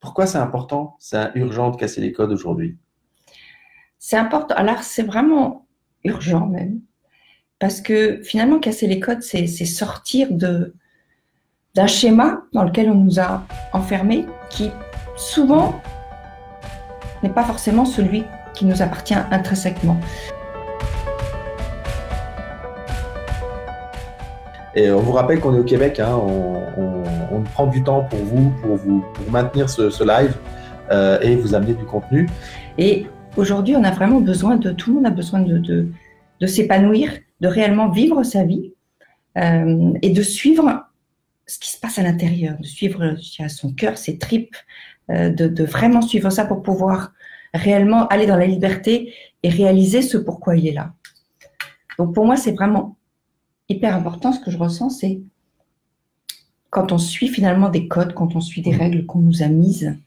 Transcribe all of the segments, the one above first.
Pourquoi c'est important, c'est urgent de casser les codes aujourd'hui? C'est important. Alors, c'est vraiment urgent même, parce que finalement, casser les codes, c'est sortir d'un schéma dans lequel on nous a enfermés, qui souvent n'est pas forcément celui qui nous appartient intrinsèquement. Et on vous rappelle qu'on est au Québec, hein, on prend du temps pour vous, pour maintenir ce live et vous amener du contenu. Et aujourd'hui, on a vraiment besoin tout le monde a besoin de s'épanouir, de réellement vivre sa vie et de suivre ce qui se passe à l'intérieur, de suivre son cœur, ses tripes, de vraiment suivre ça pour pouvoir réellement aller dans la liberté et réaliser ce pourquoi il est là. Donc pour moi, c'est vraiment hyper important. Ce que je ressens, c'est quand on suit finalement des codes, quand on suit des règles qu'on nous a mises,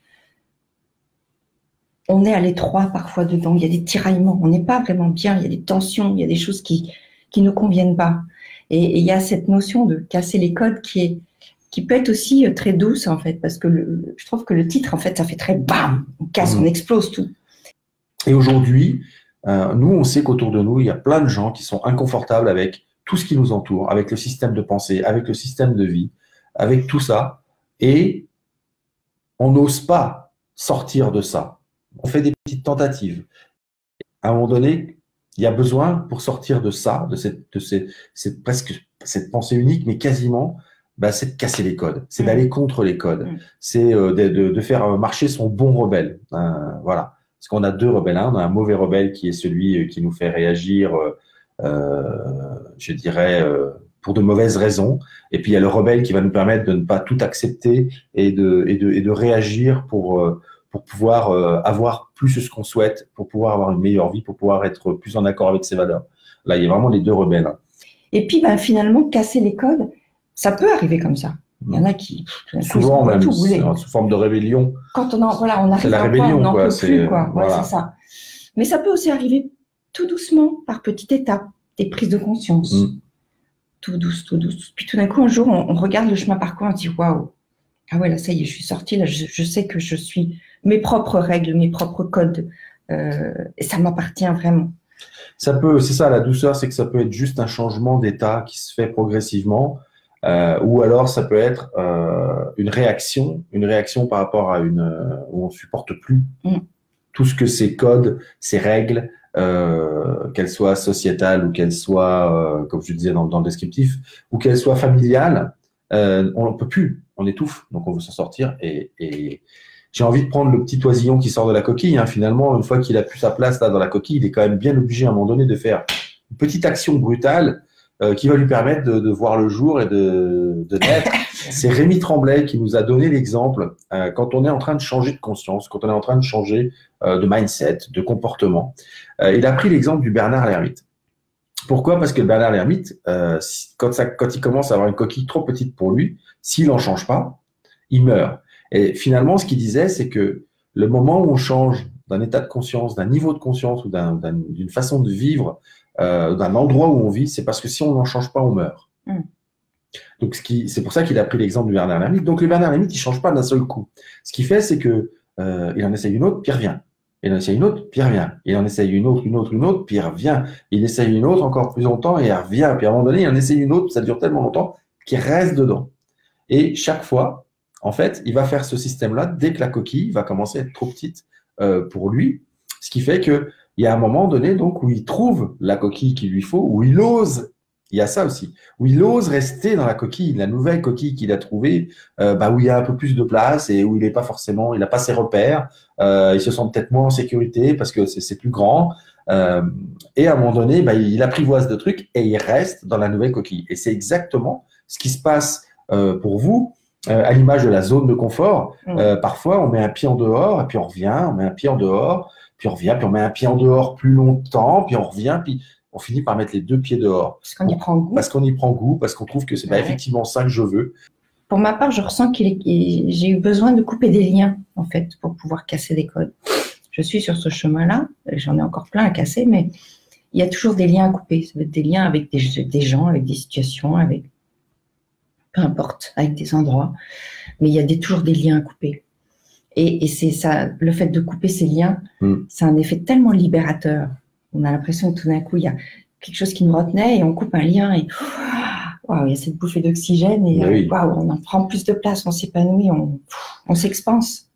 on est à l'étroit parfois dedans, il y a des tiraillements, on n'est pas vraiment bien, il y a des tensions, il y a des choses qui nous conviennent pas. Et il y a cette notion de casser les codes qui peut être aussi très douce en fait, parce que je trouve que le titre en fait, ça fait très bam, on casse, on explose tout. Et aujourd'hui, nous, on sait qu'autour de nous, il y a plein de gens qui sont inconfortables avec tout ce qui nous entoure, avec le système de pensée, avec le système de vie, avec tout ça, et on n'ose pas sortir de ça. On fait des petites tentatives. À un moment donné, il y a besoin, pour sortir de ça, de cette pensée unique, mais quasiment, c'est de casser les codes, c'est d'aller contre les codes, c'est de faire marcher son bon rebelle. Voilà. Parce qu'on a deux rebelles. On a un mauvais rebelle qui est celui qui nous fait réagir, je dirais, pour de mauvaises raisons. Et puis il y a le rebelle qui va nous permettre de ne pas tout accepter et de réagir pour pouvoir avoir plus ce qu'on souhaite, pour pouvoir avoir une meilleure vie, pour pouvoir être plus en accord avec ses valeurs. Là, il y a vraiment les deux rebelles. Et puis, finalement, casser les codes, ça peut arriver comme ça. Il y en a qui souvent même sous forme de rébellion. Quand on arrive c'est la rébellion, on n'en peut plus, quoi. Voilà. Ouais, c'est ça. Mais ça peut aussi arriver tout doucement, par petites étapes, des prises de conscience. Tout douce, tout douce. Puis tout d'un coup, un jour, on regarde le chemin parcouru, on se dit waouh, ah ouais, là, ça y est, je suis sortie, là, je sais que je suis mes propres règles, mes propres codes, et ça m'appartient vraiment. Ça peut, c'est ça, la douceur, c'est que ça peut être juste un changement d'état qui se fait progressivement, ou alors ça peut être une réaction par rapport à où on supporte plus tout ce que ces codes, ces règles, qu'elles soient sociétales ou qu'elles soient, comme je disais dans le descriptif, ou qu'elles soient familiales, on ne peut plus, on étouffe, donc on veut s'en sortir. Et j'ai envie de prendre le petit oisillon qui sort de la coquille. Finalement, une fois qu'il a plus sa place là dans la coquille, il est quand même bien obligé à un moment donné de faire une petite action brutale qui va lui permettre de voir le jour et de naître. C'est Rémi Tremblay qui nous a donné l'exemple quand on est en train de changer de conscience, quand on est en train de changer de mindset, de comportement. Il a pris l'exemple du Bernard l'ermite. Pourquoi? Parce que le Bernard l'ermite, quand il commence à avoir une coquille trop petite pour lui, s'il n'en change pas, il meurt. Et finalement, ce qu'il disait, c'est que le moment où on change d'un état de conscience, d'un niveau de conscience ou d'une façon de vivre, d'un endroit où on vit, c'est parce que si on n'en change pas, on meurt. Donc, c'est pour ça qu'il a pris l'exemple du Bernard l'ermite. Donc, le Bernard l'ermite, il change pas d'un seul coup. Ce qu'il fait, c'est que il en essaye une autre, puis il revient. Il en essaye une autre, puis il revient. Il en essaye une autre, puis il revient. Il essaye une autre encore plus longtemps et il revient. Puis à un moment donné, il en essaye une autre, ça dure tellement longtemps qu'il reste dedans. Et chaque fois, en fait, il va faire ce système-là dès que la coquille va commencer à être trop petite pour lui. Ce qui fait qu'il y a un moment donné donc, où il trouve la coquille qu'il lui faut, où il ose. Il y a ça aussi, où il ose rester dans la coquille, la nouvelle coquille qu'il a trouvée, où il y a un peu plus de place et où il n'a pas ses repères, il se sent peut-être moins en sécurité parce que c'est plus grand. Et à un moment donné, il apprivoise de trucs et il reste dans la nouvelle coquille. Et c'est exactement ce qui se passe pour vous, à l'image de la zone de confort. Parfois, on met un pied en dehors et puis on revient, on met un pied en dehors, puis on revient, puis on met un pied en dehors plus longtemps, puis on revient, puis on finit par mettre les deux pieds dehors. Parce qu'on y prend goût. Parce qu'on y prend goût, parce qu'on trouve que c'est effectivement ça que je veux. Pour ma part, je ressens que j'ai eu besoin de couper des liens, en fait, pour pouvoir casser des codes. Je suis sur ce chemin-là, j'en ai encore plein à casser, mais il y a toujours des liens à couper. Ça va être des liens avec des gens, avec des situations, avec peu importe, avec des endroits. Mais il y a toujours des liens à couper. Et c'est ça, le fait de couper ces liens, c'est un effet tellement libérateur. On a l'impression que tout d'un coup, il y a quelque chose qui nous retenait et on coupe un lien et waouh, il y a cette bouffée d'oxygène et waouh, on en prend plus de place, on s'épanouit, on s'expanse.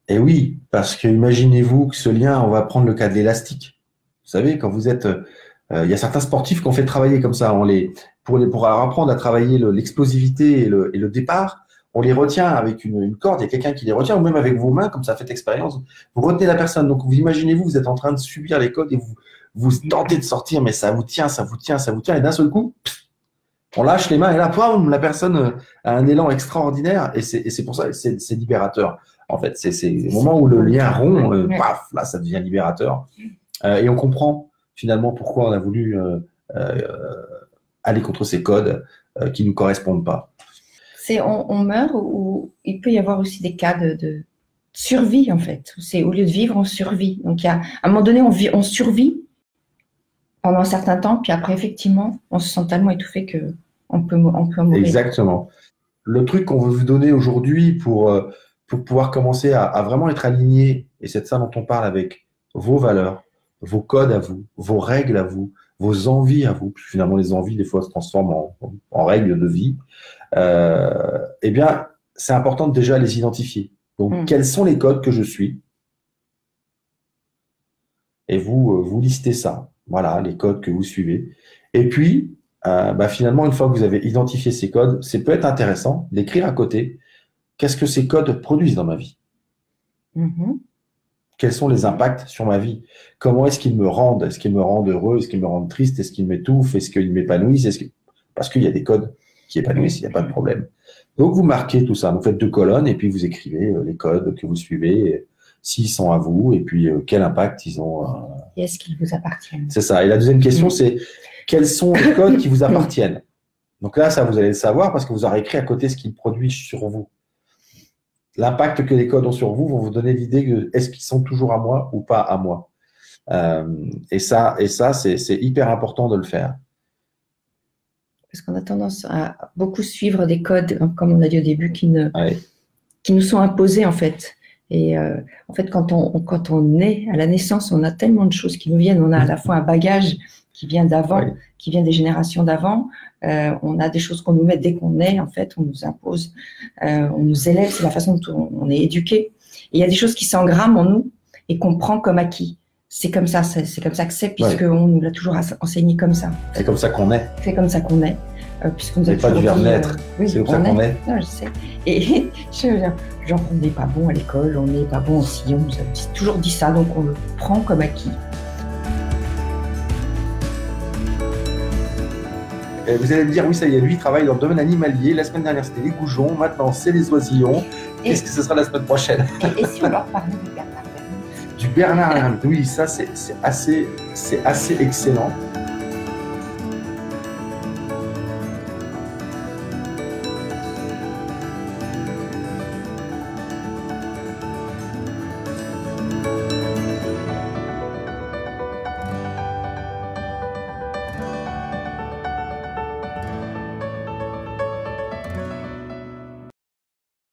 Et oui, parce que imaginez-vous que ce lien, on va prendre le cas de l'élastique. Vous savez, quand vous êtes, il y a certains sportifs qu'on fait travailler comme ça, pour apprendre à travailler l'explosivité et le départ, on les retient avec une corde, il y a quelqu'un qui les retient, ou même avec vos mains, comme ça fait expérience, vous retenez la personne. Donc vous imaginez-vous, vous êtes en train de subir les codes et vous tentez de sortir, mais ça vous tient, ça vous tient, ça vous tient, et d'un seul coup, on lâche les mains et là, poum, la personne a un élan extraordinaire et c'est pour ça que c'est libérateur. En fait, c'est le moment où le lien rompt, paf, là, ça devient libérateur. Et on comprend finalement pourquoi on a voulu aller contre ces codes qui ne nous correspondent pas. On meurt ou il peut y avoir aussi des cas de survie, en fait. C'est au lieu de vivre, on survit. Donc, à un moment donné, on survit pendant un certain temps, puis après, effectivement, on se sent tellement étouffé qu'on peut mourir. Exactement. Le truc qu'on veut vous donner aujourd'hui pour pouvoir commencer à vraiment être aligné, et c'est de ça dont on parle avec vos valeurs, vos codes à vous, vos règles à vous, vos envies à vous, puis finalement les envies des fois se transforment en règles de vie, eh bien c'est important de déjà les identifier. Donc quels sont les codes que je suis? Et vous listez ça, voilà les codes que vous suivez. Et puis finalement une fois que vous avez identifié ces codes, c'est peut-être intéressant d'écrire à côté qu'est-ce que ces codes produisent dans ma vie. Quels sont les impacts sur ma vie? Comment est-ce qu'ils me rendent? Est-ce qu'ils me rendent heureux? Est-ce qu'ils me rendent triste? Est-ce qu'ils m'étouffent? Est-ce qu'ils m'épanouissent? Parce qu'il y a des codes qui épanouissent, il n'y a pas de problème. Donc, vous marquez tout ça. Vous faites 2 colonnes et puis vous écrivez les codes que vous suivez, s'ils sont à vous et puis quel impact ils ont. Et est-ce qu'ils vous appartiennent? C'est ça. Et la deuxième question, c'est quels sont les codes qui vous appartiennent? Donc là, ça, vous allez le savoir parce que vous aurez écrit à côté ce qu'ils produisent sur vous. L'impact que les codes ont sur vous vont vous donner l'idée que est-ce qu'ils sont toujours à moi ou pas à moi. Et ça, c'est hyper important de le faire. Parce qu'on a tendance à beaucoup suivre des codes, comme on a dit au début, qui nous sont imposés en fait. Et en fait, quand on naît à la naissance, on a tellement de choses qui nous viennent. On a à la fois un bagage qui vient d'avant, qui vient des générations d'avant. On a des choses qu'on nous met dès qu'on est, en fait, on nous impose, on nous élève, c'est la façon dont on est éduqué. Et il y a des choses qui s'engramment en nous et qu'on prend comme acquis. C'est comme ça que c'est, puisqu'on nous l'a toujours enseigné comme ça. C'est comme ça qu'on est. C'est comme ça qu'on est. Puisqu'on nous a pas du verbe naître, c'est comme ça qu'on est. Non, je sais. Et genre, on n'est pas bon à l'école, on n'est pas bon aussi, on nous a toujours dit ça, donc on le prend comme acquis. Et vous allez me dire, oui, ça y est, lui, il travaille dans le domaine animalier. La semaine dernière, c'était les goujons. Maintenant, c'est les oisillons. Qu'est-ce que ce sera la semaine prochaine? Et si on leur parlait du Bernard Lermite? Du Bernard Lermite, oui, ça, c'est assez excellent.